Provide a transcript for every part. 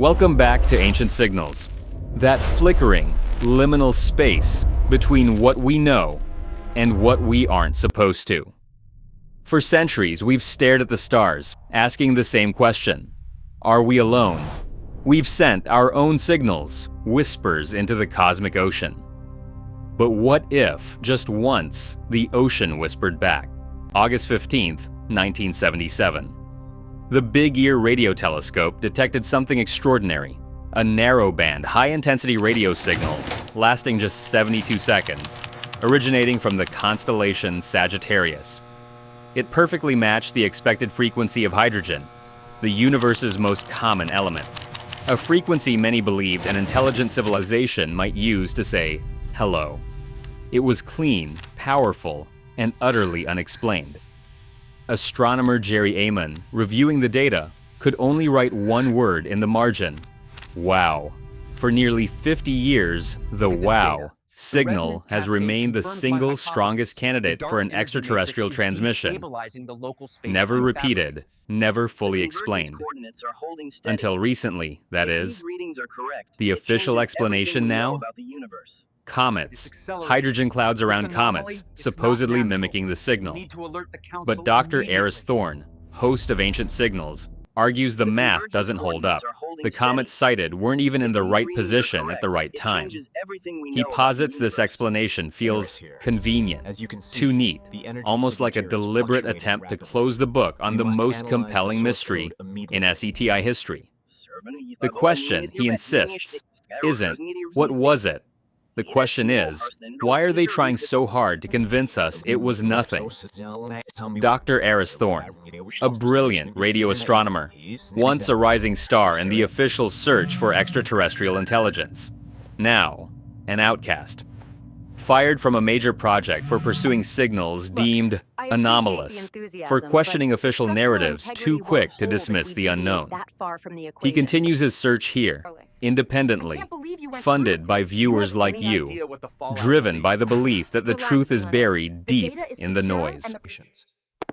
Welcome back to Ancient Signals. That flickering, liminal space between what we know and what we aren't supposed to. For centuries, we've stared at the stars, asking the same question. Are we alone? We've sent our own signals, whispers into the cosmic ocean. But what if, just once, the ocean whispered back? August 15th, 1977. The Big Ear radio telescope detected something extraordinary. A narrow-band, high-intensity radio signal lasting just 72 seconds, originating from the constellation Sagittarius. It perfectly matched the expected frequency of hydrogen, the universe's most common element. A frequency many believed an intelligent civilization might use to say hello. It was clean, powerful, and utterly unexplained. Astronomer Jerry Amon, reviewing the data, could only write one word in the margin: wow. For nearly 50 years, the wow signal has remained the single strongest candidate for an extraterrestrial transmission. Never repeated, never fully explained. Until recently, that is. The official explanation now? Comets. Hydrogen clouds around comets, supposedly mimicking the signal. But Dr. Aris Thorne, host of Ancient Signals, argues the math doesn't hold up. The comets sighted weren't even in the right position at the right time. He posits this explanation feels convenient, too neat, almost like a deliberate attempt to close the book on the most compelling mystery in SETI history. The question, he insists, isn't, what was it? The question is, why are they trying so hard to convince us it was nothing? Dr. Aris Thorne, a brilliant radio astronomer, once a rising star in the official search for extraterrestrial intelligence. Now, an outcast. Fired from a major project for pursuing signals deemed anomalous, for questioning official narratives too quick to dismiss the unknown. He continues his search here, independently, funded by viewers like you, driven by the belief that the truth is buried deep in the noise.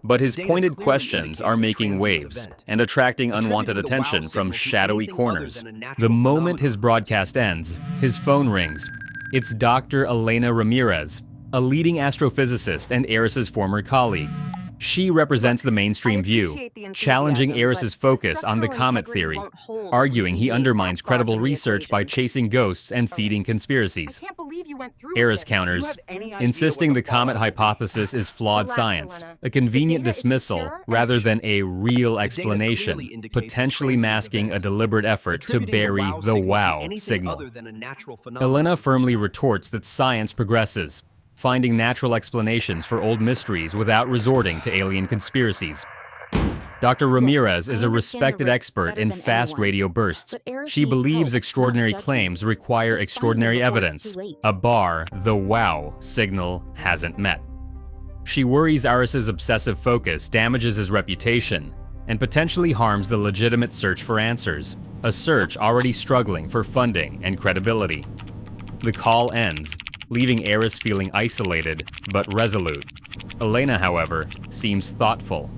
But his pointed questions are making waves and attracting unwanted attention from shadowy corners. The moment his broadcast ends, his phone rings. It's Dr. Elena Ramirez, a leading astrophysicist and Aris's former colleague. She represents the mainstream view, challenging Aris's focus on the comet theory, arguing he undermines credible research by chasing ghosts and feeding conspiracies. Aris counters, insisting the comet hypothesis is flawed science, a convenient dismissal rather than a real explanation, potentially masking a deliberate effort to bury the wow signal. Elena firmly retorts that science progresses, finding natural explanations for old mysteries without resorting to alien conspiracies. Dr. Ramirez is a respected expert in fast radio bursts. She believes extraordinary claims require extraordinary evidence, a bar the wow signal hasn't met. She worries Aris's obsessive focus damages his reputation and potentially harms the legitimate search for answers, a search already struggling for funding and credibility. The call ends, leaving Aris feeling isolated but resolute. Elena, however, seems thoughtful.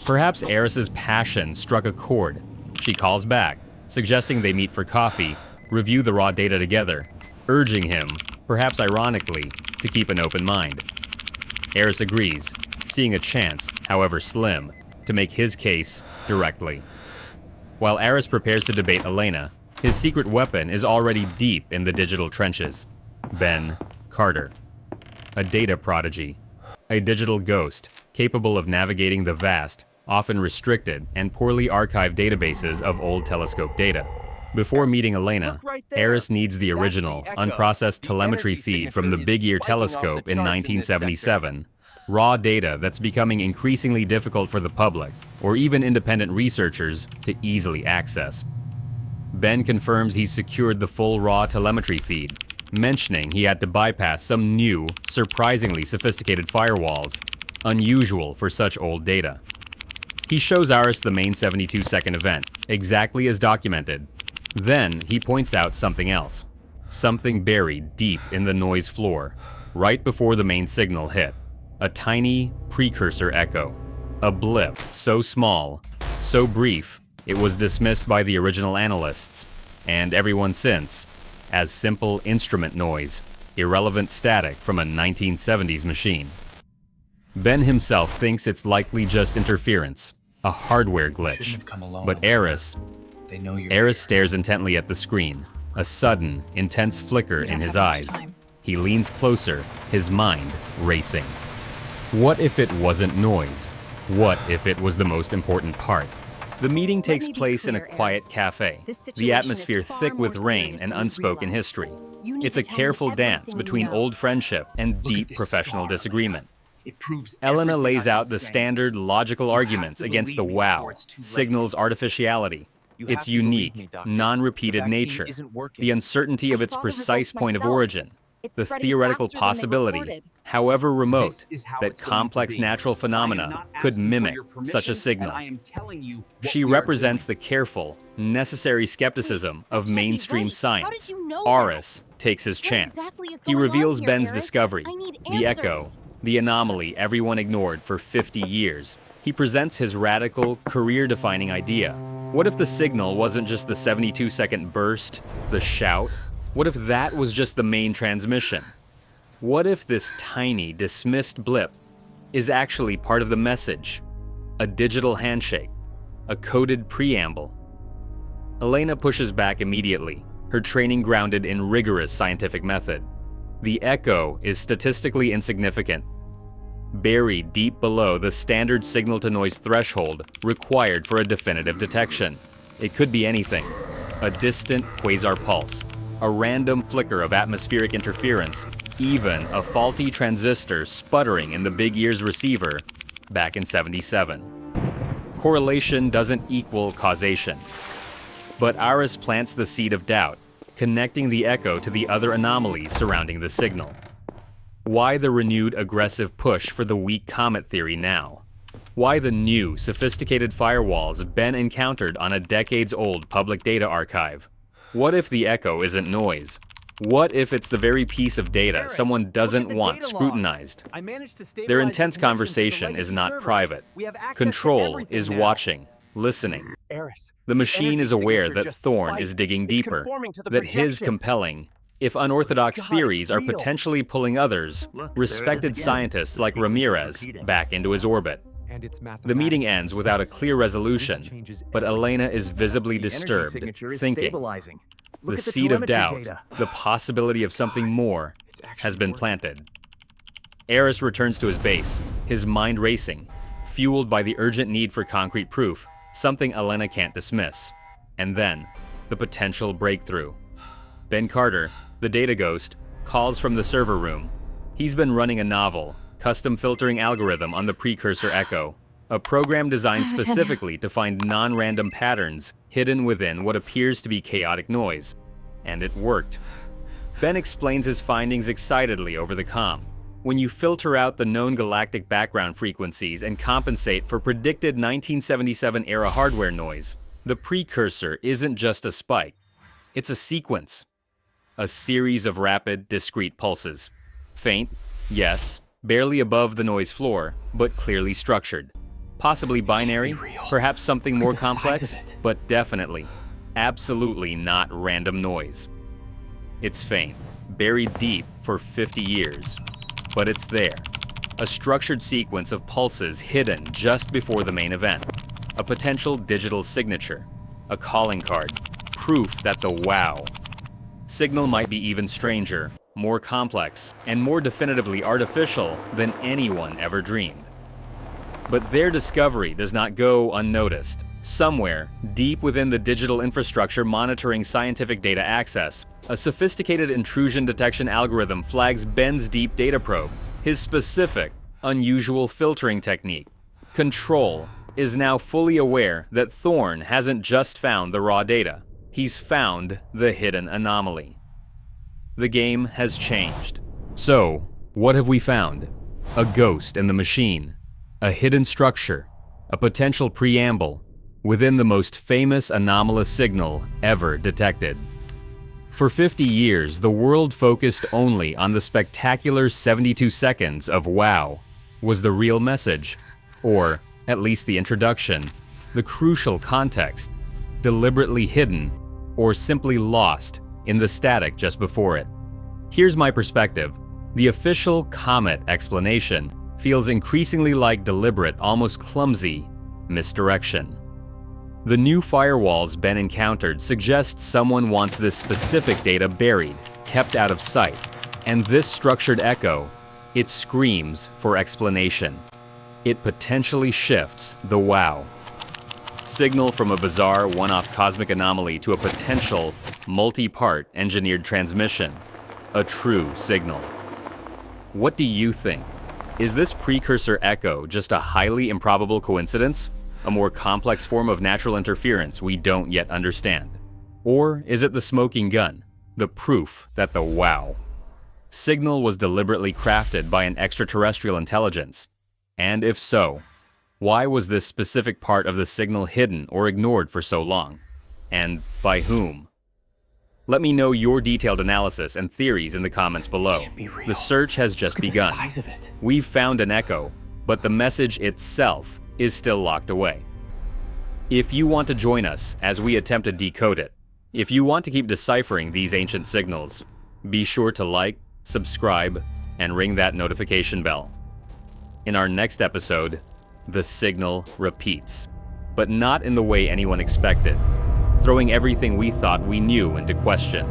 Perhaps Aris's passion struck a chord. She calls back, suggesting they meet for coffee, review the raw data together, urging him, perhaps ironically, to keep an open mind. Aris agrees, seeing a chance, however slim, to make his case directly. While Aris prepares to debate Elena, his secret weapon is already deep in the digital trenches. Ben Carter, a data prodigy, a digital ghost capable of navigating the vast, often restricted and poorly archived databases of old telescope data. Before meeting Elena, Aris needs the original, unprocessed telemetry feed from the Big Ear telescope in 1977, raw data that's becoming increasingly difficult for the public, or even independent researchers, to easily access. Ben confirms he's secured the full raw telemetry feed, mentioning he had to bypass some new, surprisingly sophisticated firewalls, unusual for such old data. He shows Aris the main 72-second event, exactly as documented. Then he points out something else, something buried deep in the noise floor, right before the main signal hit, a tiny precursor echo, a blip so small, so brief, It was dismissed by the original analysts, and everyone since, as simple instrument noise, irrelevant static from a 1970s machine. Ben himself thinks it's likely just interference, a hardware glitch, but Aris stares intently at the screen, a sudden, intense flicker in his eyes. He leans closer, his mind racing. What if it wasn't noise? What if it was the most important part? The meeting takes place in a quiet cafe, the atmosphere thick with rain and unspoken history. It's a careful dance between old friendship and deep professional disagreement. Elena lays out the standard logical arguments against the wow, signal's artificiality, its unique, non-repeated nature, the uncertainty of its precise point of origin, the theoretical possibility, however remote, that complex natural phenomena could mimic such a signal. She represents the careful, necessary skepticism of mainstream science. Aris takes his chance. He reveals Ben's discovery, the echo, the anomaly everyone ignored for 50 years. He presents his radical, career-defining idea. What if the signal wasn't just the 72-second burst, the shout? What if that was just the main transmission? What if this tiny, dismissed blip is actually part of the message? A digital handshake, a coded preamble. Elena pushes back immediately, her training grounded in rigorous scientific method. The echo is statistically insignificant, buried deep below the standard signal-to-noise threshold required for a definitive detection. It could be anything: a distant quasar pulse, a random flicker of atmospheric interference, even a faulty transistor sputtering in the Big Ear's receiver back in '77. Correlation doesn't equal causation. But Aris plants the seed of doubt, connecting the echo to the other anomalies surrounding the signal. Why the renewed aggressive push for the weak comet theory now? Why the new, sophisticated firewalls Ben encountered on a decades-old public data archive? What if the echo isn't noise? What if it's the very piece of data someone doesn't want scrutinized? Their intense conversation is not private. Control is watching, listening. The machine is aware that Thorne is digging deeper, that his compelling, if unorthodox theories are potentially pulling others, respected scientists like Ramirez, back into his orbit. The meeting ends without a clear resolution, but Elena is visibly disturbed, thinking. The seed of doubt, the possibility of something more, has been planted. Aris returns to his base, his mind racing, fueled by the urgent need for concrete proof, something Elena can't dismiss. And then, the potential breakthrough. Ben Carter, the data ghost, calls from the server room. He's been running a novel, custom filtering algorithm on the precursor echo, a program designed specifically to find non-random patterns hidden within what appears to be chaotic noise. And it worked. Ben explains his findings excitedly over the comm. When you filter out the known galactic background frequencies and compensate for predicted 1977-era hardware noise, the precursor isn't just a spike. It's a sequence. A series of rapid, discrete pulses. Faint, yes, barely above the noise floor, but clearly structured. Possibly binary, perhaps something more complex, but definitely, absolutely not random noise. It's faint, buried deep for 50 years, but it's there. A structured sequence of pulses hidden just before the main event. A potential digital signature, a calling card, proof that the wow signal might be even stranger, more complex, and more definitively artificial than anyone ever dreamed. But their discovery does not go unnoticed. Somewhere, deep within the digital infrastructure monitoring scientific data access, a sophisticated intrusion detection algorithm flags Ben's deep data probe, his specific, unusual filtering technique. Control is now fully aware that Thorne hasn't just found the raw data. He's found the hidden anomaly. The game has changed. So, what have we found? A ghost in the machine. A hidden structure, a potential preamble, within the most famous anomalous signal ever detected. For 50 years, the world focused only on the spectacular 72 seconds of wow. Was the real message, or at least the introduction, the crucial context, deliberately hidden, or simply lost in the static just before it? Here's my perspective. The official comet explanation feels increasingly like deliberate, almost clumsy, misdirection. The new firewalls Ben encountered suggest someone wants this specific data buried, kept out of sight, and this structured echo, it screams for explanation. It potentially shifts the wow. Signal from a bizarre one-off cosmic anomaly to a potential multi-part engineered transmission. A true signal. What do you think? Is this precursor echo just a highly improbable coincidence? A more complex form of natural interference we don't yet understand? Or is it the smoking gun, the proof that the wow signal was deliberately crafted by an extraterrestrial intelligence? And if so, why was this specific part of the signal hidden or ignored for so long? And by whom? Let me know your detailed analysis and theories in the comments below. The search has just begun. We've found an echo, but the message itself is still locked away. If you want to join us as we attempt to decode it, if you want to keep deciphering these ancient signals, be sure to like, subscribe, and ring that notification bell. In our next episode, the signal repeats, but not in the way anyone expected, throwing everything we thought we knew into question.